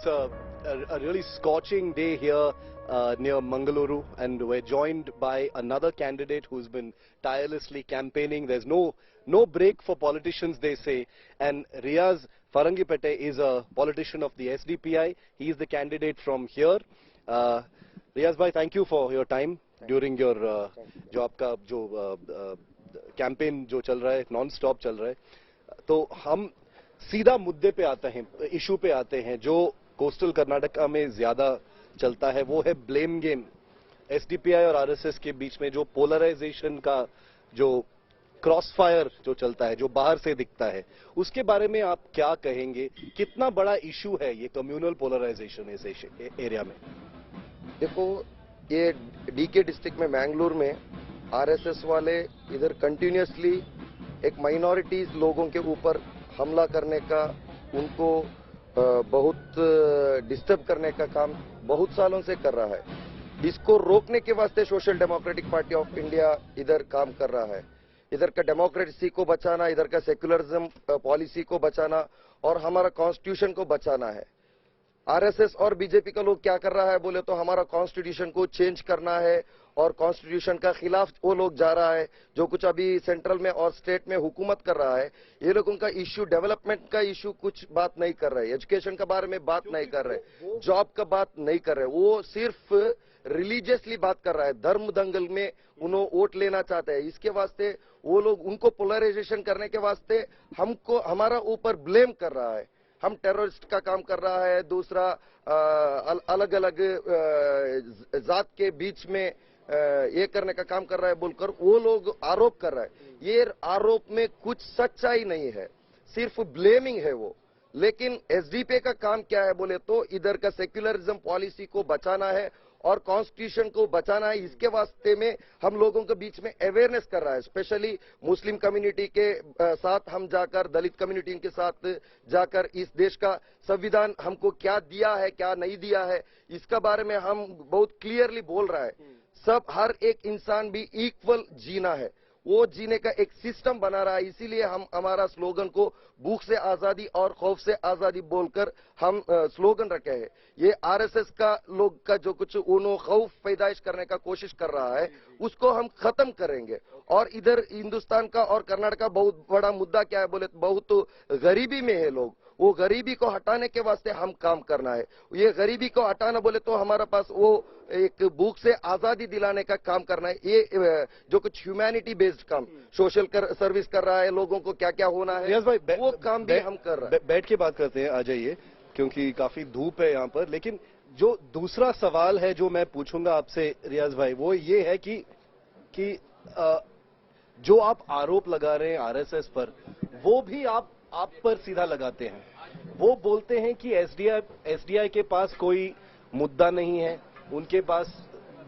it's a really scorching day here near Mangaluru, and we're joined by another candidate who's been tirelessly campaigning. There's no break for politicians, they say, and Riaz Farangipete is a politician of the SDPI. He is the candidate from here. Riaz bhai, thank you for your time during your जो आपका जो campaign जो चल रहा है, non stop चल रहा है. तो हम सीधा मुद्दे पे आते हैं, इशू पे आते हैं जो कोस्टल कर्नाटका में ज्यादा चलता है. वो है ब्लेम गेम. एसडीपीआई और आरएसएस के बीच में जो पोलराइजेशन का जो क्रॉस फायर जो चलता है, जो बाहर से दिखता है, उसके बारे में आप क्या कहेंगे? कितना बड़ा इशू है ये कम्युनल पोलराइजेशन इस एरिया में? देखो, ये डीके डिस्ट्रिक्ट में मैंगलोर में आरएसएस वाले इधर कंटिन्यूसली एक माइनॉरिटीज लोगों के ऊपर हमला करने का, उनको बहुत डिस्टर्ब करने का काम बहुत सालों से कर रहा है. इसको रोकने के वास्ते social democratic party of India इधर काम कर रहा है. इधर का डेमोक्रेसी को बचाना, इधर का सेक्युलरिज्म पॉलिसी को बचाना और हमारा कॉन्स्टिट्यूशन को बचाना है. आरएसएस और बीजेपी का लोग क्या कर रहा है बोले तो हमारा कॉन्स्टिट्यूशन को चेंज करना है और कॉन्स्टिट्यूशन का खिलाफ वो लोग जा रहा है. जो कुछ अभी सेंट्रल में और स्टेट में हुकूमत कर रहा है, ये लोगों का इश्यू, डेवलपमेंट का इश्यू कुछ बात नहीं कर रहे, एजुकेशन का बारे में बात नहीं कर रहे, जॉब का बात नहीं कर रहे. वो सिर्फ रिलीजियसली बात कर रहा है. धर्म दंगल में उन्होंने वोट लेना चाहते हैं. इसके वास्ते वो लोग उनको पोलराइजेशन करने के वास्ते हमको, हमारा ऊपर ब्लेम कर रहा है. हम टेररिस्ट का काम कर रहा है, दूसरा अलग अलग जात के बीच में ये करने का काम कर रहा है बोलकर वो लोग आरोप कर रहा है. ये आरोप में कुछ सच्चाई नहीं है, सिर्फ ब्लेमिंग है वो. लेकिन एसडीपी का काम क्या है बोले तो इधर का सेक्युलरिज्म पॉलिसी को बचाना है और कॉन्स्टिट्यूशन को बचाना है. इसके वास्ते में हम लोगों के बीच में अवेयरनेस कर रहा है. स्पेशली मुस्लिम कम्युनिटी के साथ हम जाकर, दलित कम्युनिटी के साथ जाकर इस देश का संविधान हमको क्या दिया है, क्या नहीं दिया है, इसका बारे में हम बहुत क्लियरली बोल रहा है. सब, हर एक इंसान भी इक्वल जीना है, वो जीने का एक सिस्टम बना रहा है. इसीलिए हम हमारा स्लोगन को भूख से आजादी और खौफ से आजादी बोलकर हम स्लोगन रखे हैं. ये आरएसएस का लोग का जो कुछ उन्होंने खौफ पैदाइश करने का कोशिश कर रहा है, उसको हम खत्म करेंगे. और इधर हिंदुस्तान का और कर्नाटक का बहुत बड़ा मुद्दा क्या है बोले तो बहुत गरीबी में है लोग. वो गरीबी को हटाने के वास्ते हम काम करना है. ये गरीबी को हटाना बोले तो हमारा पास वो एक भूख से आजादी दिलाने का काम करना है. ये जो कुछ ह्यूमैनिटी बेस्ड काम, सोशल सर्विस कर रहा है, लोगों को क्या क्या होना है, वो काम भी हम कर रहे हैं. बैठ के बात करते हैं, आ जाइए, क्योंकि काफी धूप है यहाँ पर. लेकिन जो दूसरा सवाल है जो मैं पूछूंगा आपसे रियाज भाई, वो ये है कि जो आप आरोप लगा रहे हैं आरएसएस पर, वो भी आप पर सीधा लगाते हैं. वो बोलते हैं कि एसडीआई के पास कोई मुद्दा नहीं है, उनके पास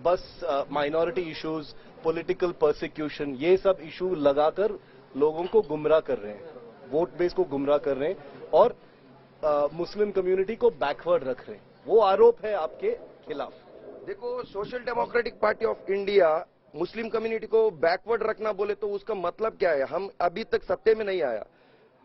बस माइनॉरिटी इश्यूज, पॉलिटिकल परसिक्यूशन, ये सब इशू लगाकर लोगों को गुमराह कर रहे हैं, वोट बेस को गुमराह कर रहे हैं और मुस्लिम कम्युनिटी को बैकवर्ड रख रहे हैं. वो आरोप है आपके खिलाफ. देखो, social democratic party of India Muslim community को बैकवर्ड रखना बोले तो उसका मतलब क्या है? हम अभी तक सत्ते में नहीं आया,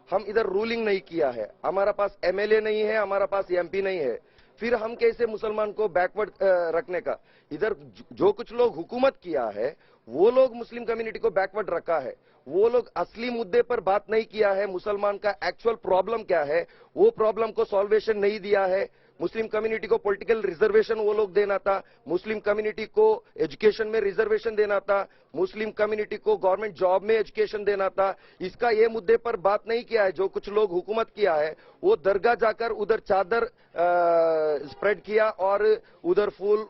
हम इधर रूलिंग नहीं किया है, हमारा पास एमएलए नहीं है, हमारा पास एमपी नहीं है, फिर हम कैसे मुसलमान को बैकवर्ड रखने का? इधर जो कुछ लोग हुकूमत किया है वो लोग मुस्लिम कम्युनिटी को बैकवर्ड रखा है. वो लोग असली मुद्दे पर बात नहीं किया है. मुसलमान का एक्चुअल प्रॉब्लम क्या है, वो प्रॉब्लम को सॉल्वेशन नहीं दिया है. मुस्लिम कम्युनिटी को पॉलिटिकल रिजर्वेशन वो लोग देना था, मुस्लिम कम्युनिटी को एजुकेशन में रिजर्वेशन देना था, मुस्लिम कम्युनिटी को गवर्नमेंट जॉब में एजुकेशन देना था. इसका ये मुद्दे पर बात नहीं किया है. जो कुछ लोग हुकूमत किया है वो दरगाह जाकर उधर चादर स्प्रेड किया और उधर फूल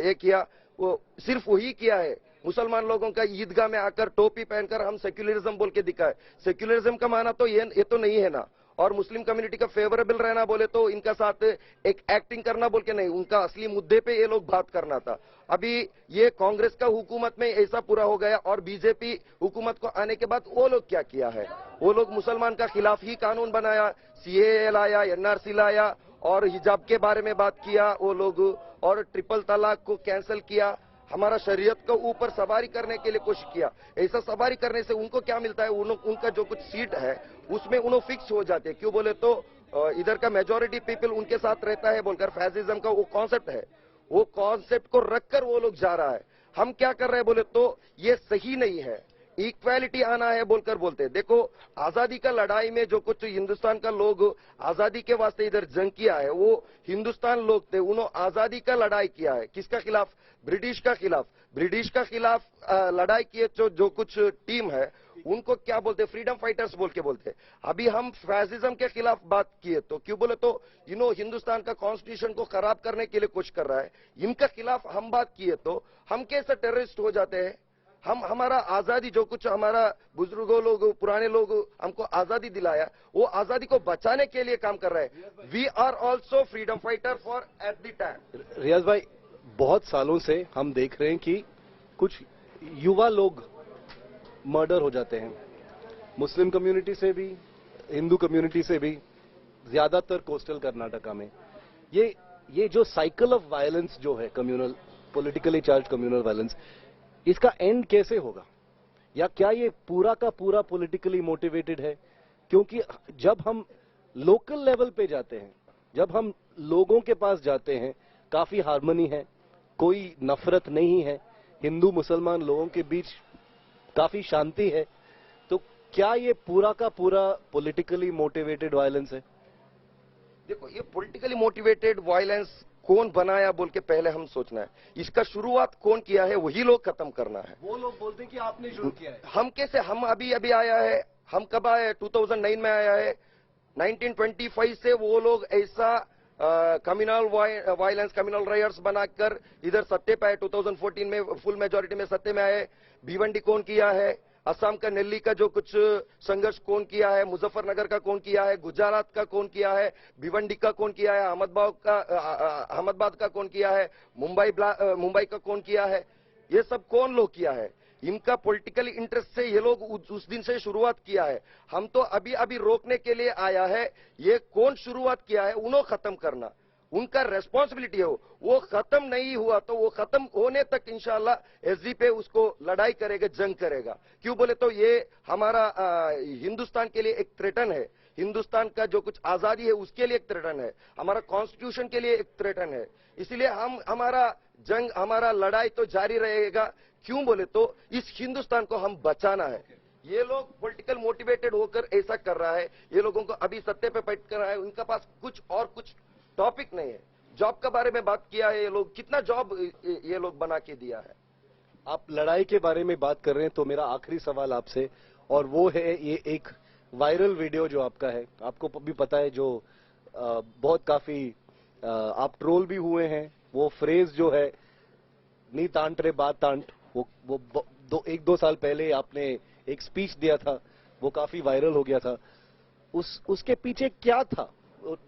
ये किया, वो सिर्फ वही किया है. मुसलमान लोगों का ईदगाह में आकर टोपी पहनकर हम सेक्युलरिज्म बोल के दिखाए. सेक्युलरिज्म का माना तो ये तो नहीं है ना. और मुस्लिम कम्युनिटी का फेवरेबल रहना बोले तो इनका साथ एक एक्टिंग करना बोल के नहीं, उनका असली मुद्दे पे ये लोग बात करना था. अभी ये कांग्रेस का हुकूमत में ऐसा पूरा हो गया और बीजेपी हुकूमत को आने के बाद वो लोग क्या किया है? वो लोग मुसलमान का खिलाफ ही कानून बनाया, सीएए लाया, एनआरसी लाया और हिजाब के बारे में बात किया वो लोग, और ट्रिपल तलाक को कैंसिल किया. हमारा शरीयत को ऊपर सवारी करने के लिए कोशिश किया. ऐसा सवारी करने से उनको क्या मिलता है? उनका जो कुछ सीट है उसमें उन्होंने फिक्स हो जाते हैं. क्यों बोले तो इधर का मेजोरिटी पीपल उनके साथ रहता है बोलकर फैसिज्म का वो कॉन्सेप्ट है, वो कॉन्सेप्ट को रखकर वो लोग जा रहा है। हम क्या कर रहे हैं बोले तो ये सही नहीं है, इक्वालिटी आना है बोलकर बोलते हैं। देखो आजादी का लड़ाई में जो कुछ हिंदुस्तान का लोग आजादी के वास्ते इधर जंग किया है, वो हिंदुस्तान लोग थे, उन्होंने आजादी का लड़ाई किया है। किसका खिलाफ? ब्रिटिश का खिलाफ। ब्रिटिश का खिलाफ लड़ाई किए जो कुछ टीम है उनको क्या बोलते? फ्रीडम फाइटर्स बोल के बोलते। अभी हम फैसिज्म के खिलाफ बात किए तो क्यों बोले तो हिंदुस्तान का कॉन्स्टिट्यूशन को खराब करने के लिए कुछ कर रहा है, इनका खिलाफ हम बात किए तो हम कैसे टेररिस्ट हो जाते हैं? हम हमारा आजादी जो कुछ हमारा बुजुर्गों लोग पुराने लोग हमको आजादी दिलाया, वो आजादी को बचाने के लिए काम कर रहे हैं। We are also freedom fighter for at the time. Riyaz भाई, बहुत सालों से हम देख रहे हैं कि कुछ युवा लोग मर्डर हो जाते हैं, मुस्लिम कम्युनिटी से भी, हिंदू कम्युनिटी से भी, ज्यादातर कोस्टल कर्नाटका में। ये जो साइकिल ऑफ वायलेंस जो है, communal, politically charge communal violence, इसका एंड कैसे होगा? या क्या ये पूरा का पूरा पॉलिटिकली मोटिवेटेड है? क्योंकि जब हम लोकल लेवल पे जाते हैं, जब हम लोगों के पास जाते हैं, काफी हार्मनी है, कोई नफरत नहीं है, हिंदू मुसलमान लोगों के बीच काफी शांति है, तो क्या ये पूरा का पूरा पॉलिटिकली मोटिवेटेड वायलेंस है? देखो ये पॉलिटिकली मोटिवेटेड वायलेंस कौन बनाया बोल के पहले हम सोचना है। इसका शुरुआत कौन किया है वही लोग खत्म करना है। वो लोग बोलते हैं कि आपने शुरू किया है। हम कैसे? हम अभी अभी आया है, हम कब आए? 2009 में आया है। 1925 से वो लोग ऐसा कम्युनल वायलेंस, कम्युनल राइट्स बनाकर इधर सत्ते पे आए। 2014 में फुल मेजोरिटी में सत्ते में आए। भिवंडी कौन किया है? असम का नेल्ली का जो कुछ संघर्ष कौन किया है? मुजफ्फरनगर का कौन किया है? गुजरात का कौन किया है? भिवंडी का कौन किया है? अहमदाबाद का कौन किया है? मुंबई का कौन किया है? ये सब कौन लोग किया है? इनका पॉलिटिकल इंटरेस्ट से ये लोग उस दिन से शुरुआत किया है। हम तो अभी अभी रोकने के लिए आया है। ये कौन शुरुआत किया है उन्होंने खत्म करना, उनका रेस्पॉन्सिबिलिटी है। वो खत्म नहीं हुआ तो वो खत्म होने तक इंशाल्लाह एसडी पे उसको लड़ाई करेगा, जंग करेगा। क्यों बोले तो ये हमारा हिंदुस्तान के लिए एक थ्रेटन है। हिंदुस्तान का जो कुछ आजादी है उसके लिए एक थ्रेटन है, हमारा कॉन्स्टिट्यूशन के लिए एक थ्रेटन है। इसलिए हमारा जंग, हमारा लड़ाई तो जारी रहेगा। क्यों बोले तो इस हिंदुस्तान को हम बचाना है। ये लोग पॉलिटिकल मोटिवेटेड होकर ऐसा कर रहा है। ये लोगों को अभी सत्ते पे बैठ कर रहा है, उनके पास कुछ टॉपिक नहीं है। जॉब के बारे में बात किया है, ये लोग कितना जॉब ये लोग बना के दिया है। आप लड़ाई के बारे में बात कर रहे हैं तो मेरा आखिरी सवाल आपसे, और वो है ये एक वायरल वीडियो जो आपका है, आपको भी पता है, जो बहुत काफी आप ट्रोल भी हुए हैं। वो फ्रेज जो है नी तांट रे बात तांट, वो एक दो साल पहले आपने एक स्पीच दिया था, वो काफी वायरल हो गया था। उसके पीछे क्या था?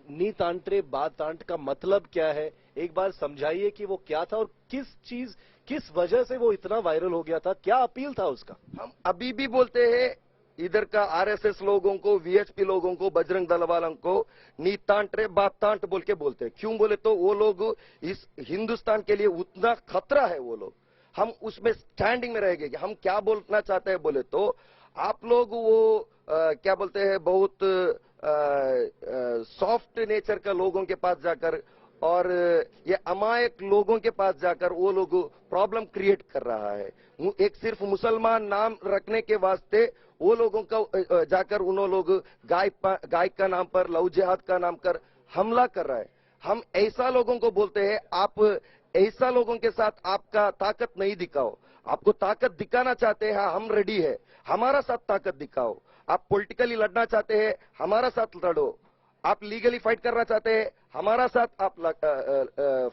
नी तांट्रे बात तांट का मतलब क्या है? एक बार समझाइए कि वो क्या था और किस वजह से वो इतना वायरल हो गया था, क्या अपील था उसका? हम अभी भी बोलते हैं इधर का आरएसएस लोगों को, वीएचपी लोगों को, बजरंग दल वालों को नी तांट्रे बात तांट बोल के बोलते हैं। क्यों बोले तो वो लोग इस हिंदुस्तान के लिए उतना खतरा है। वो लोग, हम उसमें स्टैंडिंग में रहेंगे। हम क्या बोलना चाहते हैं बोले तो आप लोग वो क्या बोलते हैं, बहुत सॉफ्ट नेचर का लोगों के पास जाकर और ये अमायक लोगों के पास जाकर वो लोग प्रॉब्लम क्रिएट कर रहा है। एक सिर्फ मुसलमान नाम रखने के वास्ते वो लोगों का जाकर उन्होंने लोग गाय का नाम पर, लव जिहाद का नाम कर हमला कर रहा है। हम ऐसा लोगों को बोलते हैं, आप ऐसा लोगों के साथ आपका ताकत नहीं दिखाओ। आपको ताकत दिखाना चाहते हैं, हम रेडी है, हमारा साथ ताकत दिखाओ। आप पॉलिटिकली लड़ना चाहते हैं, हमारा साथ लड़ो। आप लीगली फाइट करना चाहते हैं, हमारा साथ आप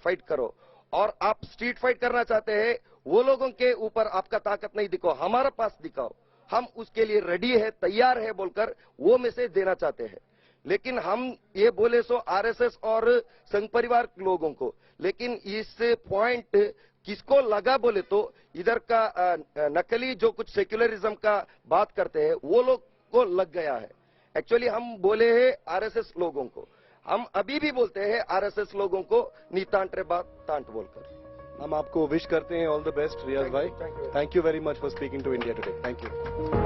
फाइट करो। और आप स्ट्रीट फाइट करना चाहते हैं, वो लोगों के ऊपर आपका ताकत नहीं दिखाओ, हमारा पास दिखाओ। हम उसके लिए रेडी है, तैयार है बोलकर वो मैसेज देना चाहते हैं। लेकिन हम ये बोले सो आरएसएस और संघ परिवार लोगों को, लेकिन इस पॉइंट किसको लगा बोले तो इधर का नकली जो कुछ सेक्युलरिज्म का बात करते हैं वो लोग को लग गया है। एक्चुअली हम बोले हैं आरएसएस लोगों को, हम अभी भी बोलते हैं आरएसएस लोगों को नी तांट रे बात तांट बोलकर। हम आपको विश करते हैं ऑल द बेस्ट रियाज भाई। Thank you very much for speaking to India Today. Thank you.